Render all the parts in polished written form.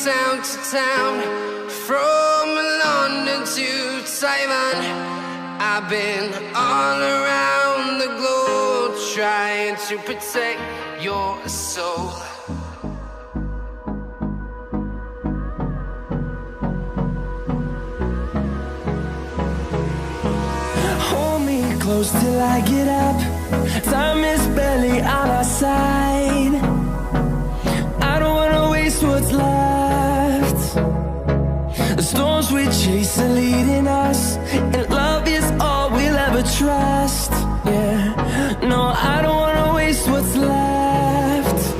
town to town, from London to Taiwan. I've been all around the globe trying to protect your soul. Hold me close till I get up. Time is barely on our side. I don't wanna waste what's left. The storms we chase are leading us, and love is all we'll ever trust. Yeah, no, I don't wanna waste what's left.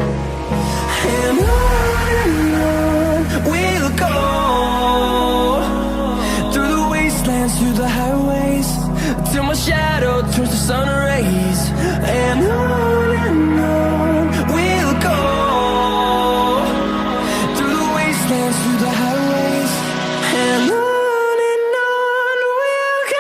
And on we'll go, through the wastelands, through the highways, till my shadow turns to sun rays. And on we'll go, through the wastelands, through the highways, and on we'll go.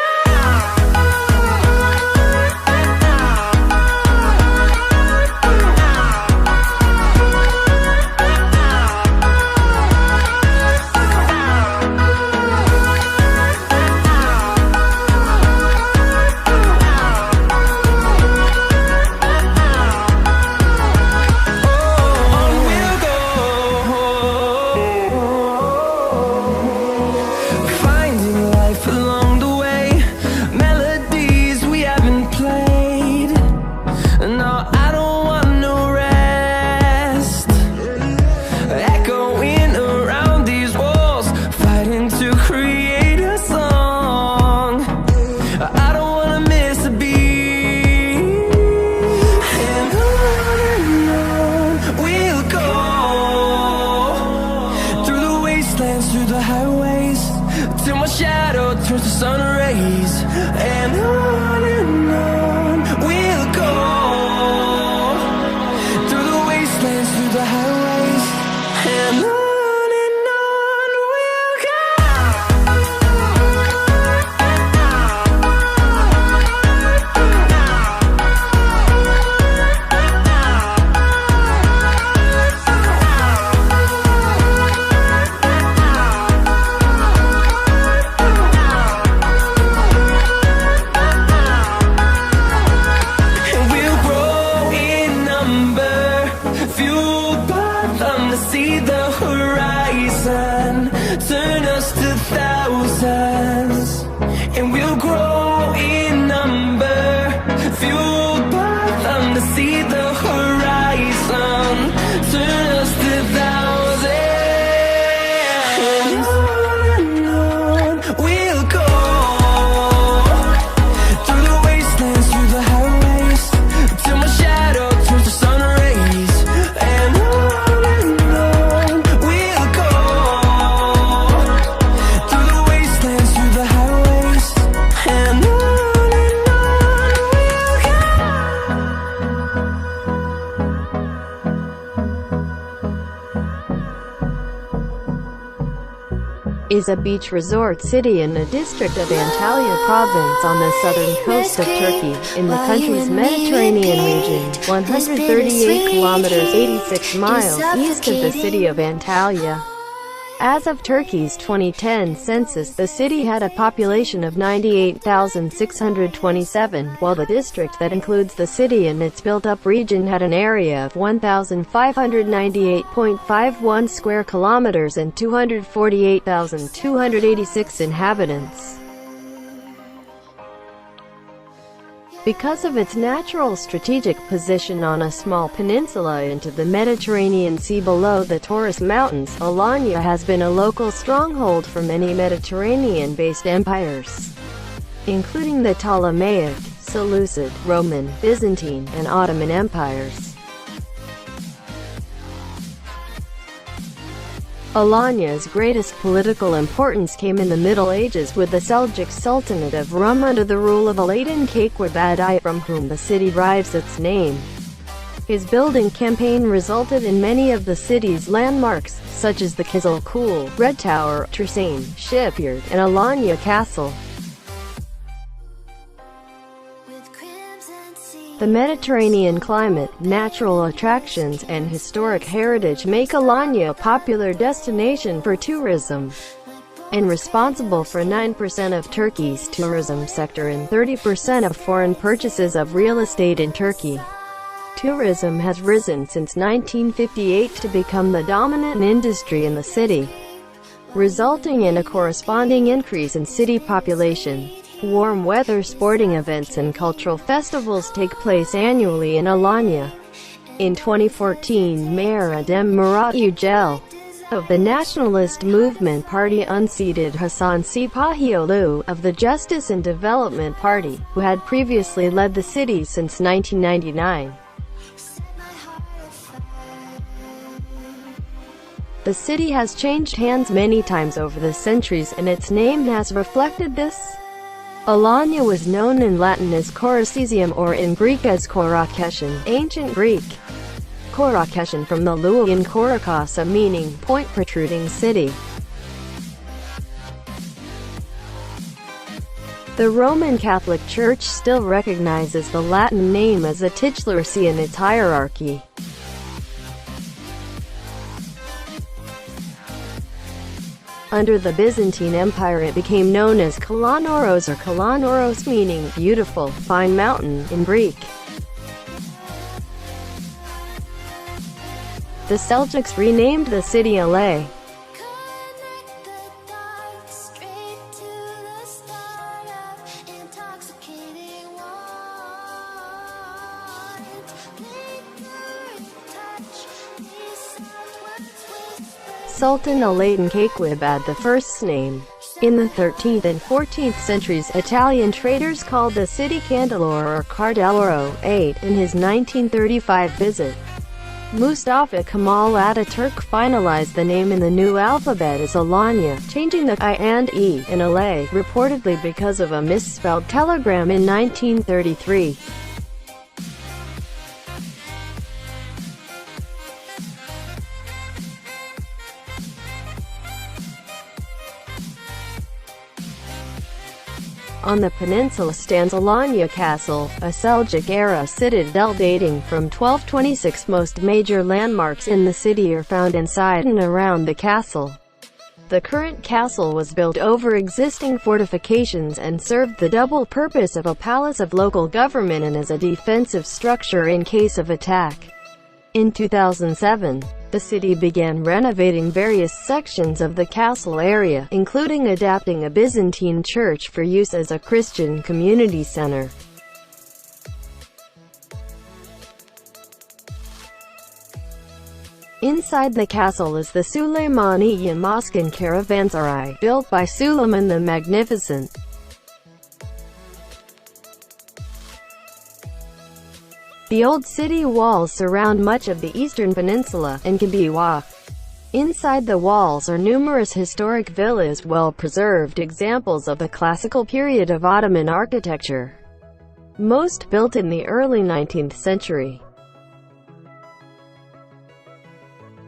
Through the highways, till my shadow turns to sun rays. And on we'll go, through the wastelands, through the highways, and on we'll go. See the horizon, turn us to thousands, and we'll grow in number, fueled by them. To see the horizon, turn us to thousands, and on we'll go, through the wastelands, through the highways, till my shadow turns to sun rays. And is a beach resort city in the district of Antalya province on the southern coast of Turkey, in the country's Mediterranean region, 138 kilometers 86 miles east of the city of Antalya. As of Turkey's 2010 census, the city had a population of 98,627, while the district that includes the city and its built-up region had an area of 1,598.51 square kilometers and 248,286 inhabitants. Because of its natural strategic position on a small peninsula into the Mediterranean Sea below the Taurus Mountains, Alanya has been a local stronghold for many Mediterranean-based empires, including the Ptolemaic, Seleucid, Roman, Byzantine, and Ottoman empires. Alanya's greatest political importance came in the Middle Ages with the Seljuk Sultanate of Rum under the rule of Alaaddin Kaykurbadai, from whom the city derives its name. His building campaign resulted in many of the city's landmarks, such as the Kizil Kule, Red Tower, Tersain, Shipyard, and Alanya Castle. The Mediterranean climate, natural attractions, and historic heritage make Alanya a popular destination for tourism, and responsible for 9% of Turkey's tourism sector and 30% of foreign purchases of real estate in Turkey. Tourism has risen since 1958 to become the dominant industry in the city, resulting in a corresponding increase in city population. Warm weather sporting events and cultural festivals take place annually in Alanya. In 2014, Mayor Adem Murat Yücel of the Nationalist Movement Party unseated Hasan Sipahiolu of the Justice and Development Party, who had previously led the city since 1999. The city has changed hands many times over the centuries, and its name has reflected this. Alanya was known in Latin as Korasesium or in Greek as Korakeshan, ancient Greek. Korakeshan from the Luwian Korakasa, meaning point protruding city. The Roman Catholic Church still recognizes the Latin name as a titular see in its hierarchy. Under the Byzantine Empire it became known as Kalanoros or Kalanoros, meaning beautiful, fine mountain in Greek. The Seljuks renamed the city Alay. Sultan Alauddin Kayqubad the First's name. In the 13th and 14th centuries, Italian traders called the city Candeloro or Cardelloro. 8. In his 1935 visit, Mustafa Kemal Ataturk finalized the name in the new alphabet as Alanya, changing the I and E in Alay, reportedly because of a misspelled telegram in 1933. On the peninsula stands Alanya Castle, a Seljuk-era citadel dating from 1226. Most major landmarks in the city are found inside and around the castle. The current castle was built over existing fortifications and served the double purpose of a palace of local government and as a defensive structure in case of attack. In 2007, the city began renovating various sections of the castle area, including adapting a Byzantine church for use as a Christian community center. Inside the castle is the Suleimania Mosque and Caravanserai, built by Suleiman the Magnificent. The old city walls surround much of the eastern peninsula, and can be walked. Inside the walls are numerous historic villas, well-preserved examples of the classical period of Ottoman architecture, most built in the early 19th century.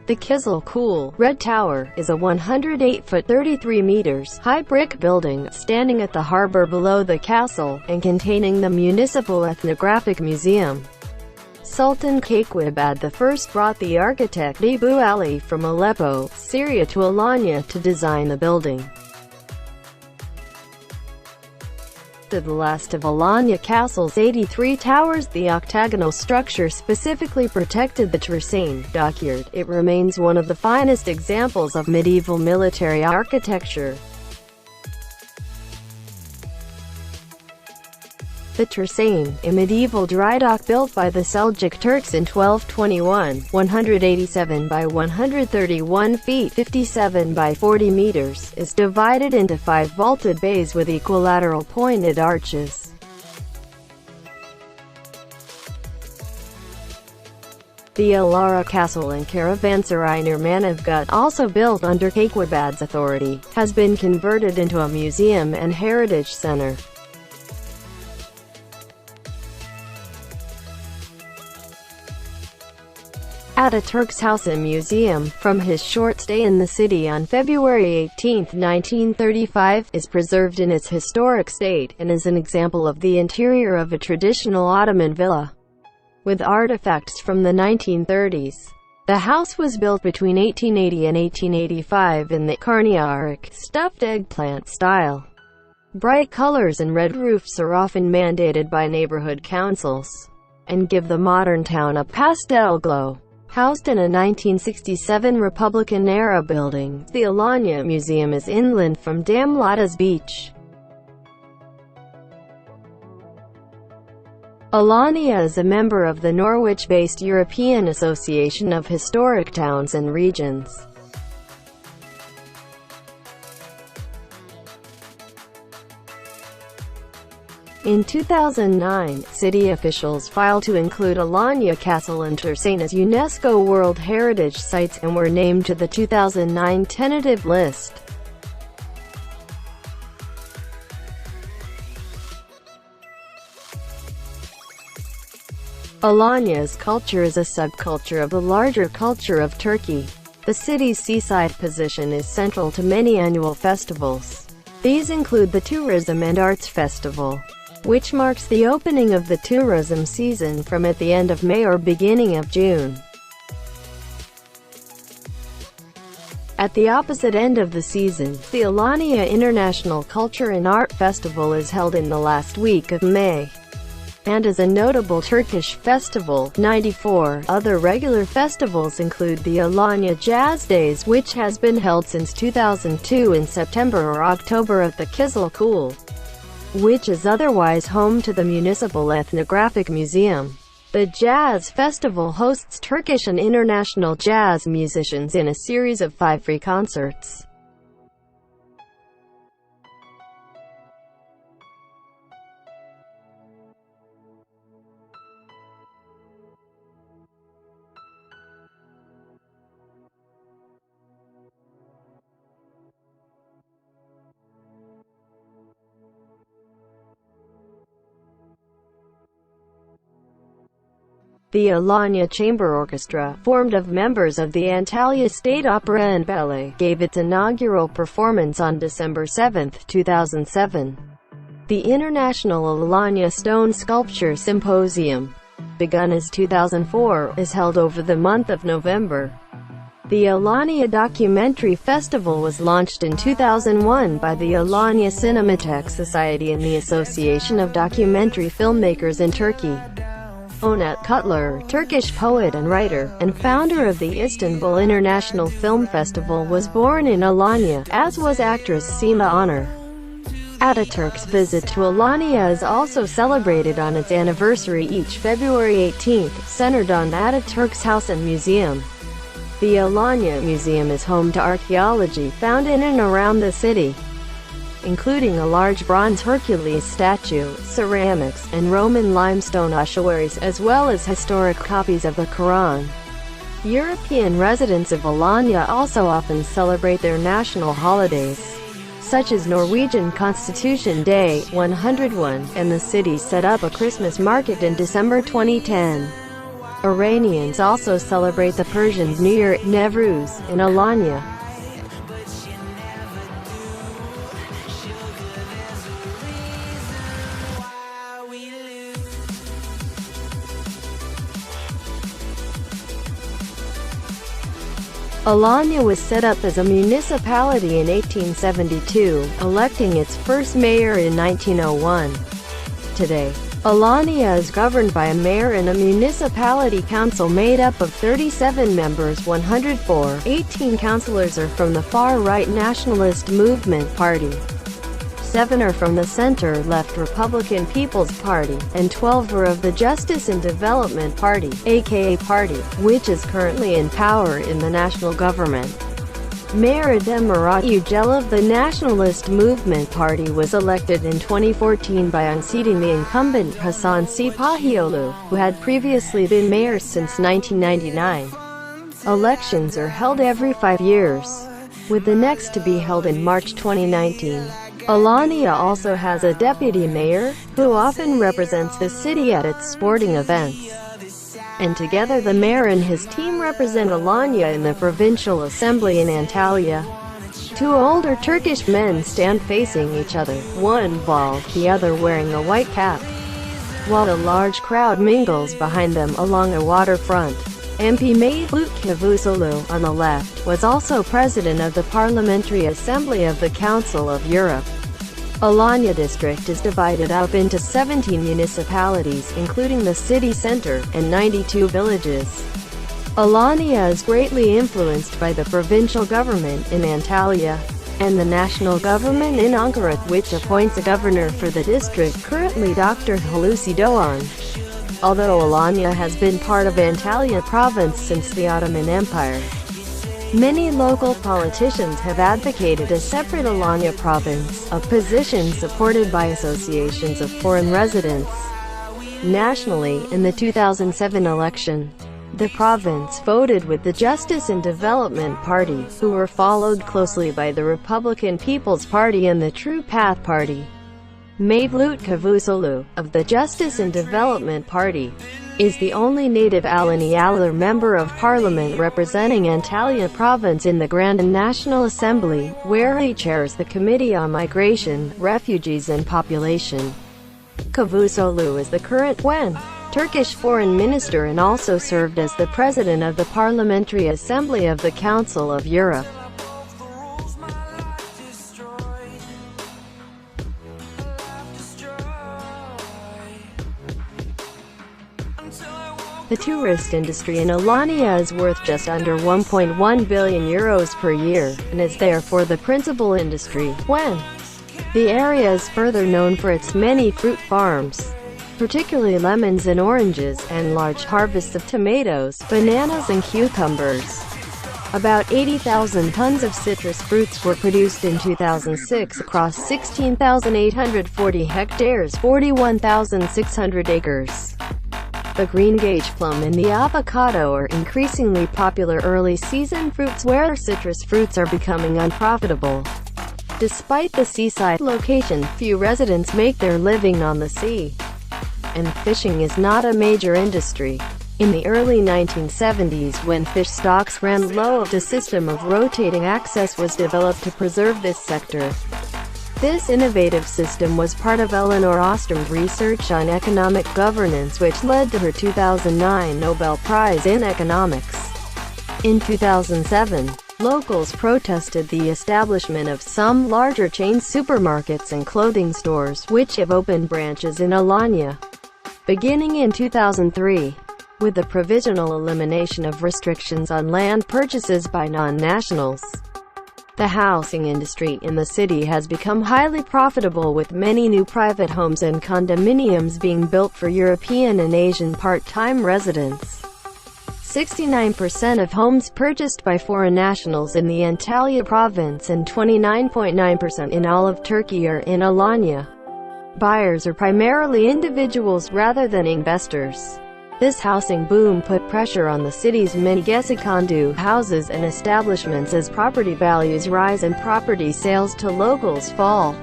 The Kizil Kule Red Tower is a 108-foot (33 meters) high brick building, standing at the harbor below the castle, and containing the Municipal Ethnographic Museum. Sultan Kayqubad I brought the architect Abu Ali from Aleppo, Syria to Alanya to design the building. The last of Alanya Castle's 83 towers, the octagonal structure specifically protected the Terrain dockyard. It remains one of the finest examples of medieval military architecture. The Terrain, a medieval dry dock built by the Seljuk Turks in 1221, 187 by 131 feet, 57 by 40 meters, is divided into 5 vaulted bays with equilateral pointed arches. The Alara Castle and Caravanserai near Manavgat, also built under Kayqubad's authority, has been converted into a museum and heritage center. Ataturk's house and museum, from his short stay in the city on February 18, 1935, is preserved in its historic state, and is an example of the interior of a traditional Ottoman villa. with artifacts from the 1930s. The house was built between 1880 and 1885 in the Carniac, stuffed eggplant style. Bright colors and red roofs are often mandated by neighborhood councils, and give the modern town a pastel glow. Housed in a 1967 Republican-era building, the Alanya Museum is inland from Damlada's beach. Alanya is a member of the Norwich-based European Association of Historic Towns and Regions. In 2009, city officials filed to include Alanya Castle and Türkey as UNESCO World Heritage Sites, and were named to the 2009 tentative list. Alanya's culture is a subculture of the larger culture of Turkey. The city's seaside position is central to many annual festivals. These include the Tourism and Arts Festival, which marks the opening of the tourism season from at the end of May or beginning of June. At the opposite end of the season, the Alanya International Culture and Art Festival is held in the last week of May, and is a notable Turkish festival. 94 other regular festivals include the Alanya Jazz Days, which has been held since 2002 in September or October at the Kızılkule, which is otherwise home to the Municipal Ethnographic Museum. The Jazz Festival hosts Turkish and international jazz musicians in a series of 5 free concerts. The Alanya Chamber Orchestra, formed of members of the Antalya State Opera and Ballet, gave its inaugural performance on December 7, 2007. The International Alanya Stone Sculpture Symposium, begun as 2004, is held over the month of November. The Alanya Documentary Festival was launched in 2001 by the Alanya Cinematheque Society and the Association of Documentary Filmmakers in Turkey. Onat Kutler, Turkish poet and writer, and founder of the Istanbul International Film Festival, was born in Alanya, as was actress Sima Honor. Ataturk's visit to Alanya is also celebrated on its anniversary each February 18, centered on Ataturk's house and museum. The Alanya Museum is home to archaeology found in and around the city, including a large bronze Hercules statue, ceramics, and Roman limestone ossuaries, as well as historic copies of the Quran. European residents of Alanya also often celebrate their national holidays, such as Norwegian Constitution Day 101, and the city set up a Christmas market in December 2010. Iranians also celebrate the Persian New Year, Nevruz, in Alanya. Alanya was set up as a municipality in 1872, electing its first mayor in 1901. Today, Alanya is governed by a mayor and a municipality council made up of 37 members. 18 councillors are from the far-right Nationalist Movement Party, 7 are from the center-left Republican People's Party, and 12 are of the Justice and Development Party, aka Party, which is currently in power in the national government. Mayor Adem Murat Yücel of the Nationalist Movement Party was elected in 2014 by unseating the incumbent Hasan Sipahioglu, who had previously been mayor since 1999. Elections are held every 5 years, with the next to be held in March 2019. Alanya also has a deputy mayor, who often represents the city at its sporting events. And together the mayor and his team represent Alanya in the Provincial Assembly in Antalya. 2 older Turkish men stand facing each other, one bald, the other wearing a white cap. while a large crowd mingles behind them along a waterfront. MP Mevlut Cavusoglu, on the left, was also president of the Parliamentary Assembly of the Council of Europe. Alanya district is divided up into 17 municipalities, including the city center, and 92 villages. Alanya is greatly influenced by the provincial government in Antalya and the national government in Ankara, which appoints a governor for the district, currently Dr. Hulusi Doğan. Although Alanya has been part of Antalya province since the Ottoman Empire, many local politicians have advocated a separate Alanya province, a position supported by associations of foreign residents. Nationally, in the 2007 election, the province voted with the Justice and Development Party, who were followed closely by the Republican People's Party and the True Path Party. Mevlut Cavusoglu, of the Justice and Development Party, is the only native Alanyalılar member of parliament representing Antalya province in the Grand National Assembly, where he chairs the Committee on Migration, Refugees and Population. Cavusoglu is the current Turkish foreign minister and also served as the president of the Parliamentary Assembly of the Council of Europe. The tourist industry in Alanya is worth just under 1.1 billion euros per year, and is therefore the principal industry. The area is further known for its many fruit farms, particularly lemons and oranges, and large harvests of tomatoes, bananas and cucumbers. About 80,000 tons of citrus fruits were produced in 2006 across 16,840 hectares, 41,600 acres. The green gage plum and the avocado are increasingly popular early-season fruits where citrus fruits are becoming unprofitable. Despite the seaside location, few residents make their living on the sea, and fishing is not a major industry. In the early 1970s, when fish stocks ran low, a system of rotating access was developed to preserve this sector. This innovative system was part of Elinor Ostrom's research on economic governance, which led to her 2009 Nobel Prize in Economics. In 2007, locals protested the establishment of some larger chain supermarkets and clothing stores, which have opened branches in Alanya. Beginning in 2003, with the provisional elimination of restrictions on land purchases by non-nationals, the housing industry in the city has become highly profitable, with many new private homes and condominiums being built for European and Asian part-time residents. 69% of homes purchased by foreign nationals in the Antalya province and 29.9% in all of Turkey are in Alanya. Buyers are primarily individuals rather than investors. This housing boom put pressure on the city's many gecekondu houses and establishments as property values rise and property sales to locals fall.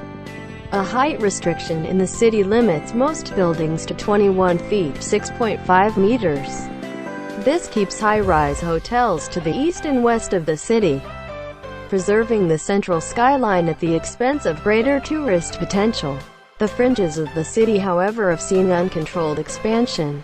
A height restriction in the city limits most buildings to 21 feet (6.5 meters). This keeps high-rise hotels to the east and west of the city, preserving the central skyline at the expense of greater tourist potential. The fringes of the city, however, have seen uncontrolled expansion.